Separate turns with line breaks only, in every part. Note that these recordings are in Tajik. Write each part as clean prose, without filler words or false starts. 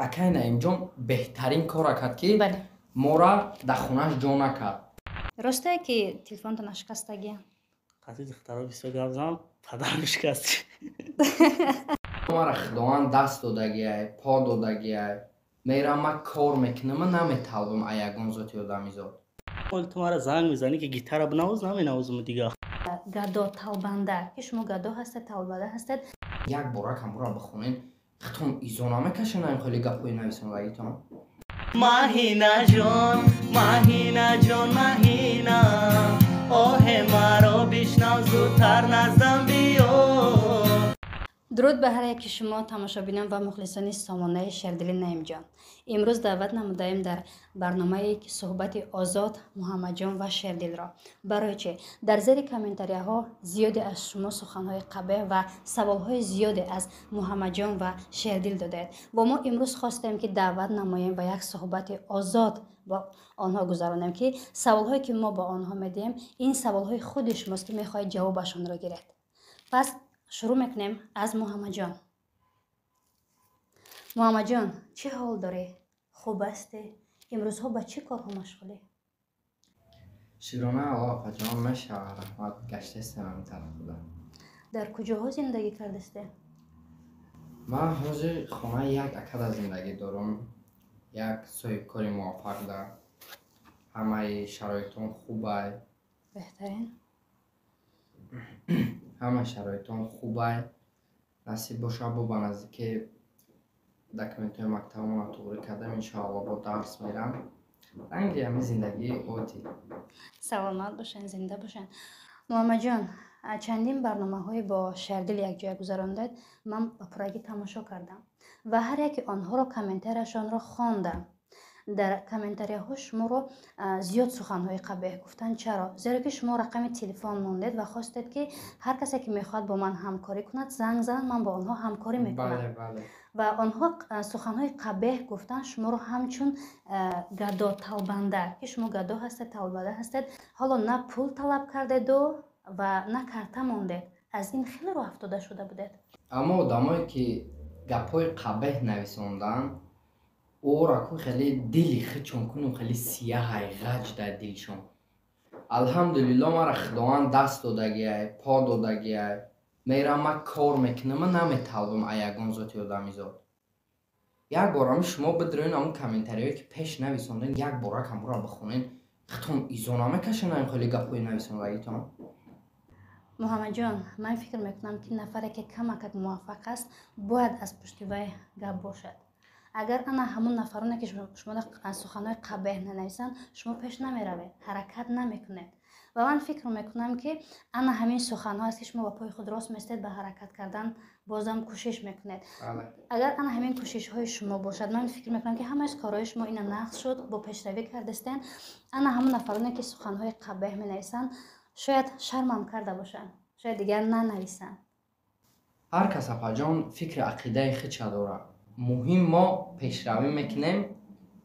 акай наимҷон беҳтарин кора кард ки
бале
мора дар хонаш ҷо накард.
ростае ки телефонтона шикастагия?
қати духтаро бисёр гап зан падарам шикасти.
Мара худованд даст додагиай, по додагиай. Мерам ман кор мекунам, ман наметалбам а ягон зоти одамизод.
Оли ту мара занг мезанӣ ки гитара бинавоз наменавозум дигар.
гадо талбанда ки шумо гадо ҳастед, талбанда ҳастед.
Як бора камура бихонен, хитон изо намекашонам хеле гапҳои нависондагитон.
Маҳина ҷон, маҳина ҷон, маҳина оҳе маро бишнав зудтар наздам биё.
дуруд ба ҳар яки шумо тамошобинон ва мухлисони сомонаи Шердили Наимҷон. имрӯз даъват намудаем дар барномаи суҳбати озод Муҳаммадҷон ва Шердилро. барои чӣ? дар зери комментарияҳо зиёде аз шумо суханҳои қабеҳ ва саволҳои зиёде аз Муҳаммадҷон ва Шердил додаед ва мо имрӯз хостем ки даъват намоем ва як суҳбати озод با آنها گذرانیم که سوالهایی که ما با آنها میدیم این سوالهای خود شماست که میخواهید جوابشون را گیرید. پس شروع میکنیم از محمد جان. محمد جان چه حال داری؟ خوب هستی؟ امروز ها با چه کارها مشغولی؟
شیرانه آقا جان میشه رحمت گشته استمام طرف بودم.
در کجاها زندگی کردستی؟
من حاضر خانه یک اکد زندگی دارم. یک صاحب کاری موفق در همه شرایطون خوبه.
بهترین
همه شرایطون خوبه. نصیب باشه با نزدیک دکمنت‌های مکتبمون توری کردم انشاءالله با درس میرم. رنگی همه زندگی عادی.
سلامت باشن، زنده باشن. محمد جان چندین برنامه‌های با شردل یک جای گذراندید. من با پراگی تماشا کردم و هر یک آنها را کامنتارشان را خواندم. در کامنتاری‌ها شما رو زیاد سخن‌های قبیح گفتن. چرا؟ زیرا که شما رقم تلفن موندید و خواستید که هر کسی که میخواد با من همکاری کند زنگ زنن، من با آنها همکاری میکنم.
بله.
و آنها سخن‌های قبیح گفتن شما رو همچون گدا طلبنده که شما گدا هستید، طلبنده هستید، حالا نه پول طلب کردید و نه کارت موندید. از این خیلی رو افتاده شده بودید.
اما آدمایی که گپ‌های قبیح نویسوندن اورا خیلی دلی خچون کنم خیلی سیاه غج در دلشون. الحمدلله مرا خداوند دست دادگیه، پا دادگیه. میرم من کار میکنم، من نمیطلبم ای یگان ذاتی آدمیزاد. یک بارم شما بدرین همون کامنتاریایی که پیش نویسوندن یک بار کامورا بخونین خطون ایزو نمیکشن خیلی گپ‌های نویسوندگیتون.
محمد جان من فکر میکنم که نفری که کمک موفق است باید از پشت وی گپ باشد. اگر انا همون نفرانی که شما سخنهای قبیح ننویسن شما پیش نمیروید، حرکت نمیکنید و من فکر میکنم که انا همین سخنها است که شما با پای خود راست میستید به حرکت کردن بازم کوشش میکنید. اگر انا همین کوشش های شما باشد من فکر میکنم که همه از کارهای شما اینا نقص شد، با پیشروی کردستین. انا همون نفرانی که سخنهای قبیح مینویسن شاید شرمم کرده باشن، شاید دیگر ننویسن.
هر کس اپا فکر عقیده خود داره. مهم ما پیشروی میکنیم،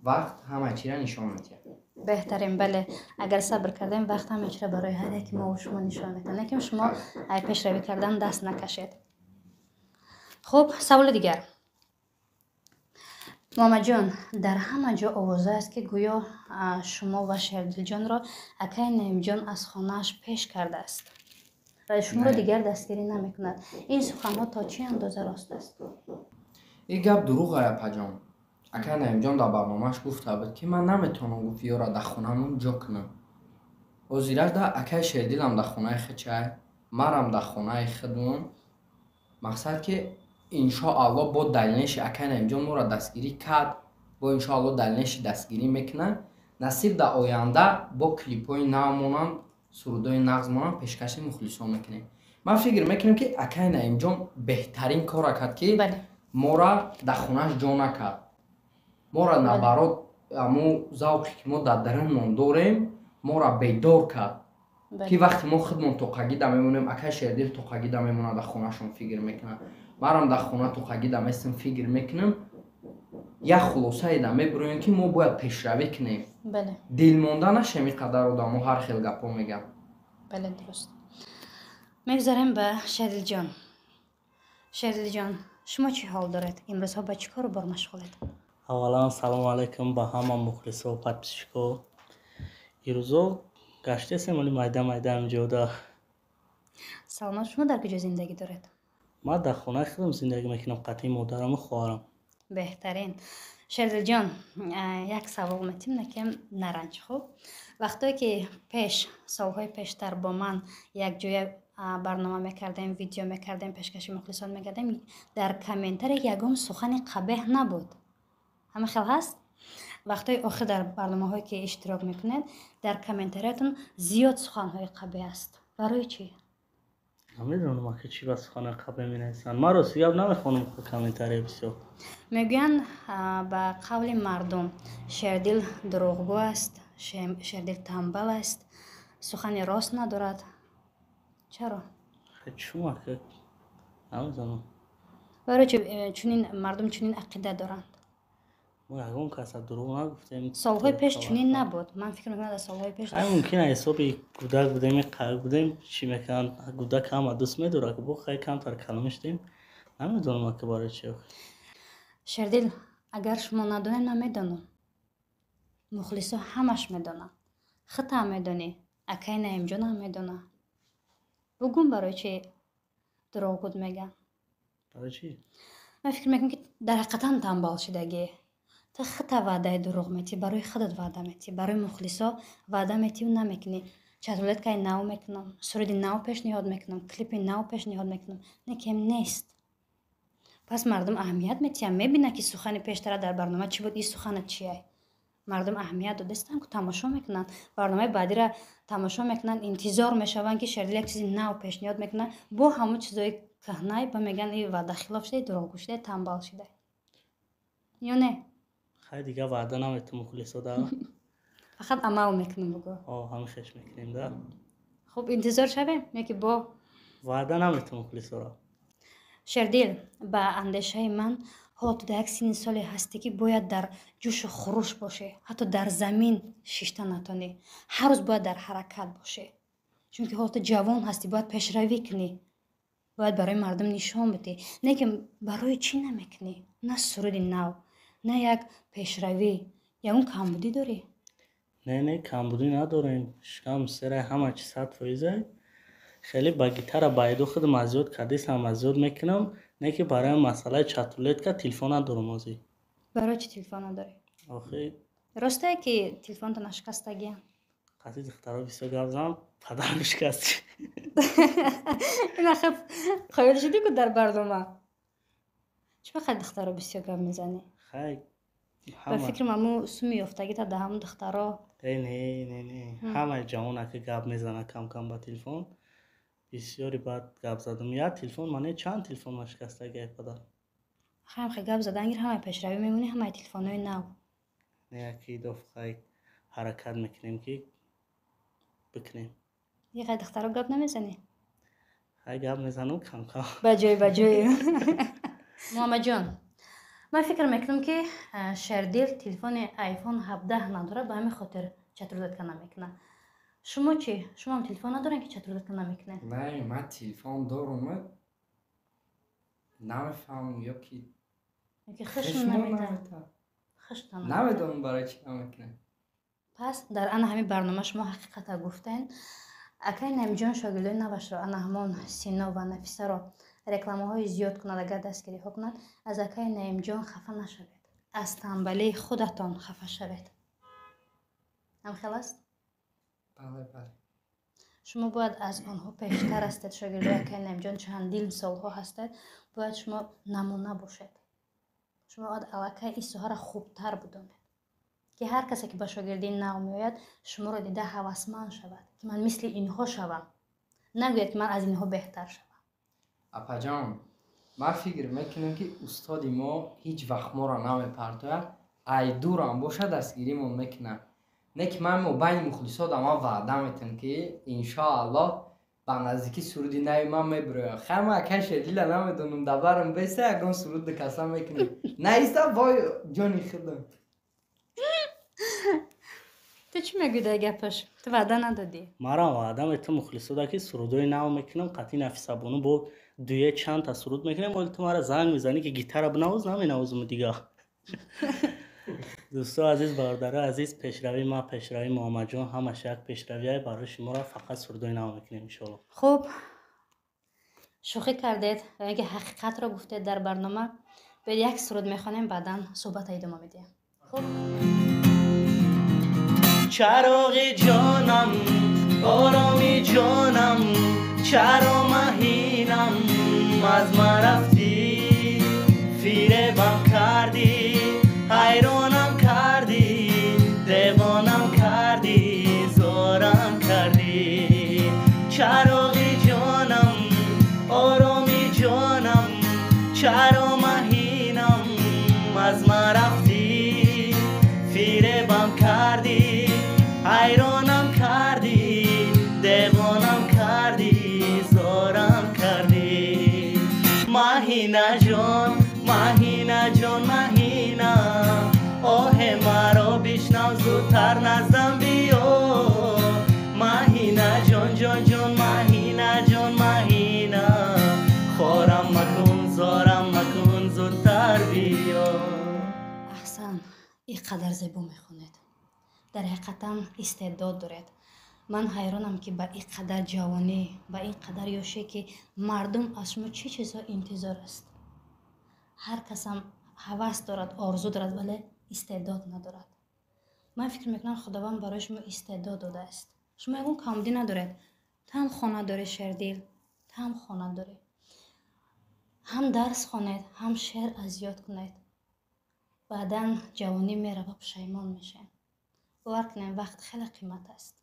وقت همه چی را نشان میده.
بهترین بله، اگر صبر کردیم وقت همه چی را برای هر یک ما و شما نشان میده. لیکن شما پیشروی کردن دست نکشید. خب سوال دیگر. محمد جان در همه جا آوازه است که گویا شما و شردل جان را اکای نعیم جان از خانه‌اش پیش کرده است و شما را دیگر دستگیری نمیکند. این سخن‌ها تا چه اندازه راست است؟
این گپ دروغه اپا جان. اکای نعیم جان در برنامه‌اش گفته بود که من نمیتونم گفت یارا در خونه‌مون جا کنم. وزیرش در اکای شردل هم در خونه خود چای، مرم در خونه خودمون. مقصد که انشاءالله با دلیلش اکای نعیم جان ما را دستگیری کرد، با انشاءالله دلیلش دستگیری میکنن. نصیب در آینده با کلیپ‌های نومونم، سرودای نغزمونم پیشکش مخلصان میکنیم. من فکر میکنم که اکای نعیم جان بهترین کار کرد که ما را در خونه‌اش جا نکرد. ما را نبرات امو ذوقی که ما در درونمون داریم ما را بیدار کرد. که وقتی ما خودمون توقعیده میمونیم اکای شردل توقعیده میمونه در خونه‌شون فکر میکنه. منم در خونه توقعیده میستم فکر میکنم. یک خلاصه ایده میبرویم که ما باید پیشروی کنیم. دل مونده نشیم اینقدر آدم‌ها هر خیلی گپا میگن.
بله درست. میگذاریم به شردل جان. شردل جان شما چی حال دارید؟ امروز ها با چی کار بار مشغولید؟
аввалан салому алайкум ба ҳама мухлисо подписчико. ирӯзо гаштесем вале майда амҷода.
саломат, шумо дар куҷо зиндагӣ доред?
ман дар хонаи худам зиндагӣ мекунам, қатъи модараму хоҳарам.
беҳтарин. Шердилҷон, як савол метим накем наранҷ. Хуб, вақтое ки солҳои пештар бо ман якҷоя барнома мекардем, видео мекардем, пешкаши мухлисон мекардем, дар комментаре ягон сухани қабеҳ набуд. ҳама хел ҳаст? вақтҳои охир дар барномаҳое ки иштирок мекунед, дар комментариятон зиёд суханҳои қабеҳ аст. барои чӣ?
намедонам ки чӣ ба сухани қабеҳ менависанд. ман рости гап намехонам комментария бисёр.
мегӯянд ба қавли мардум Шердил дурӯғгӯ аст, Шердил тамбал аст, сухани рост надорад. чаро?
чума ки намедонам.
барои чӣ чунин мардум чунин ақида доранд?
мо ягон каса дурӯғ нагуфтем.
солҳои пеш чунин набуд. ман фикр мекунам дар солҳои пеш
мумкин аст ҳисоби гудак будем чӣ мекунанд. гудак ҳама дӯст медорад ки бо хай камтар калома шудем. намедонам ки барои чӣ.
Шердил, агар шумо надонед, ман медонам. мухлисо ҳамаш медонанд. хитам медонӣ, акай наимҷонам медонад. бугум барои чӣ дурӯғгӯ мегӯянд?
барои чӣ?
ман фикр мекунам ки дар ҳақиқатан тамбал шудагӣ. ту хита ваъдаи дурӯғ метӣ, барои худат ваъда метӣ, барои мухлисо ваъда метиву намекунӣ. чатрулеткаи нав мекунам, суруди нав пешниҳод мекунам, клипи нав пешниҳод мекунам. некем нест. пас мардум аҳамият метиҳанд, мебинанд ки сухани пештара дар барнома чӣ буд, ин суханат чия. мардум аҳамият додастанд ки тамошо мекунанд, барномаи баъдира тамошо мекунанд, интизор мешаванд ки Шердил як чизи нав пешниҳод мекунад, бо ҳамун чизои кӯҳнай ба мегӯянд ин ваъдахилоф шуда, дурӯғгӯ шуда, тамбал шуда. ё не?
хай дигар ваъда намету мухлисо да.
фақат амал мекунем бугӯ.
ҳамешаш мекунем да.
хуб, интизор шавем яки бо
ваъда намету мухлисоро.
Шердил, ба андешаи ман ҳоло ту дар як синни соле ҳастӣ ки бояд дар ҷӯшу хуруш бошӣ, ҳатто дар замин шишта натонӣ, ҳар рӯз бояд дар ҳаракат бошӣ. чунки ҳоло ту ҷавон ҳастӣ, бояд пешравӣ кунӣ, бояд барои мардум нишон бидӣ. не ки барои чӣ намекунӣ? на суруди нав, на як пешравӣ. ягон камбудӣ дорӣ?
не камбудӣ надорем. шикам сера ҳама чи 100%. хеле ба гитара байду худам аз ёд кардисам, аз ёд мекунам. не ки барои масъалаи чатрулетка телефон надорам ҳозир.
барои чӣ телефон надорӣ?
охи
ростае ки телефонтон шикастагиам?
қаси духтаро бисёр гап зам, падарам шикасти.
ин ахир қоил шудӣ ку дар барнома. чӣ вақт духтаро бисёр гап мезанӣ?
хай
ба фикрам аму суми ёфтагита дар ҳамун духтаро.
не ҳамаи ҷавона ки гап мезанад кам ба телефон. бисёри бад гап задам. як телефон мане чанд телефон ма шикастаги падар.
хаям хай гап задангир ҳамаи пешравӣ мемонӣ, ҳамаи телефонҳои нав.
не яки доф хай ҳаракат мекунем ки бикунем.
хай духтаро гап намезанӣ?
хай гап мезанам кам.
ба ҷои муҳаммадҷон, ман фикр мекунам ки Шердил телефони iPhone 17 надорад, ба ҳамин хотир чатрулетка намекунад. шумо чӣ? шумоам телефон надоред ки чатрулетка намекунед?
не, ман телефон дорам, намефаҳмам ёки
хишм намедад. хиштан
намедонам барои чӣ намекунад.
пас дар ана ҳамин барнома шумо ҳақиқата гуфтен. акай наимҷон шогирдои навашро, ана ҳамон Сино ва Нафисаро рекламаҳои зиёд кунад, агар дастгириҳо кунад, аз акай наимҷон хафа нашавед, аз тамбалии худатон хафа шавед. ҳамхел аст?
бале.
шумо бояд аз онҳо пештар ҳастед. шогирдои акай наимҷон чандин солҳо ҳастед, бояд шумо намуна бошед. шумо бояд аллакай ин соҳаро хубтар бидонед, ки ҳар касе ки ба шогирдии нав меояд шуморо дида ҳавасманд шавад, ки ман мисли инҳо шавам, нагӯяд ки ман аз инҳо беҳтар шавам.
апаҷон, ман фикр мекунам ки устоди мо ҳеҷ вақт моро намепартояд, ай дурам боша дастгиримон мекунад. не ки ман байни мухлисо дама ваъда метам ки иншоаллоҳ ба наздикӣ суруди нави ман мебироям. хама акай Шердила намедонам дабарам беста ягон суруд касам мекунам. наиста вой ҷони худам.
ту чӣ мегӯӣ дар гапаш? ту ваъда надодӣ?
марам ваъда метам мухлисода ки сурудои нав мекунам. қатъи Нафисабону бо дует чанд та суруд мекунем. вале ту мара занг мезанӣ ки гитара бинавоз, наменавозам дигар. دوستان عزیز، برادران عزیز، پیشروی ما، پیشروی محمد جان، همش یک پیشروی برای شما را فقط سردوی نام میکنیم ان شاء الله.
خب شوخی کردید و اگه حقیقت را گفتید در برنامه، به یک سرود میخوانیم بعدا صحبت ادامه میدیم. خب
چراغ جانم، آرامی جانم، چرا مهینم از من رفتی، فریبم کردی، حیرانم کردی، دیوانم کردی، زارم کردی. چراغ جانم، آرامی جانم، چرا مهینم از من رفتی، فریبم کردی، حیرانم کردی، دیوانم کردی، زارم کردی. مهینه جان، مهینه جان، مهینه، آه مرا بشنو زودتر نزدم بیا. مهینه جان جان جان، مهینه جان، مهینه، خورم مکن، زارم مکن، زودتر بیا.
احسن، اینقدر زیبا میخونید. در حقیقتا استعداد دارید. من حیرانم که با اینقدر جوانی، با اینقدر یوشی که مردم از شما چه چیزا انتظار است. هر کس هم هوس دارد، آرزو دارد، ولی استعداد ندارد. من فکر میکنم خداوند برای شما استعداد داده است. شما اون کامدی ندارید. هم خانه داری شردیل، هم خانه داری. هم درس خوانید، هم شعر از یاد کنید. بعدا جوانی میره و پشیمان میشین. باور کنین وقت خیلی قیمت است.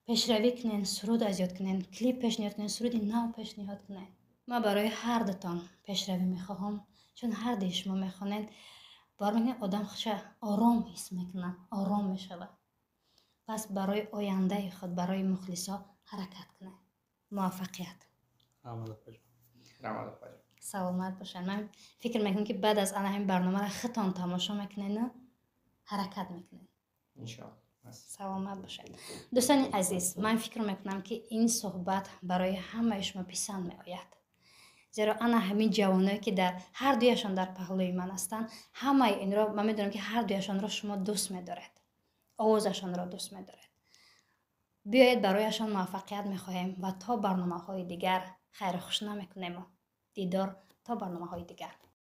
پیشروی کنین، سرود از یاد کنین، کلیپ پیشنهاد کنین، سرود نو پیشنهاد کنین. ما برای هر دوتان پیشروی میخواهم، چون هر دوی شما میخوانید باور میکنین آدم خوش آرام حس میکنه، آرام میشود. پس برای آینده خود، برای مخلصا حرکت کنین. موفقیت. سلامت باشین. من فکر میکنم که بعد از این برنامه را خطان تماشا میکنین، حرکت میکنین.
انشاءالله.
سلامت باشین. دوستان عزیز، من فکر میکنم که این صحبت برای همه شما پسند می آید. زیرا انا همین جوانایی که در هر دویشان در پهلوی من هستند، همه این را من میدونم که هر دویشان را شما دوست می‌دارید. آوازشان را دوست می‌دارید. بیایید برایشان موفقیت می‌خواهیم و تا برنامه‌های دیگر خیر خوش نمی‌کنیم. دیدار تا برنامه‌های دیگر.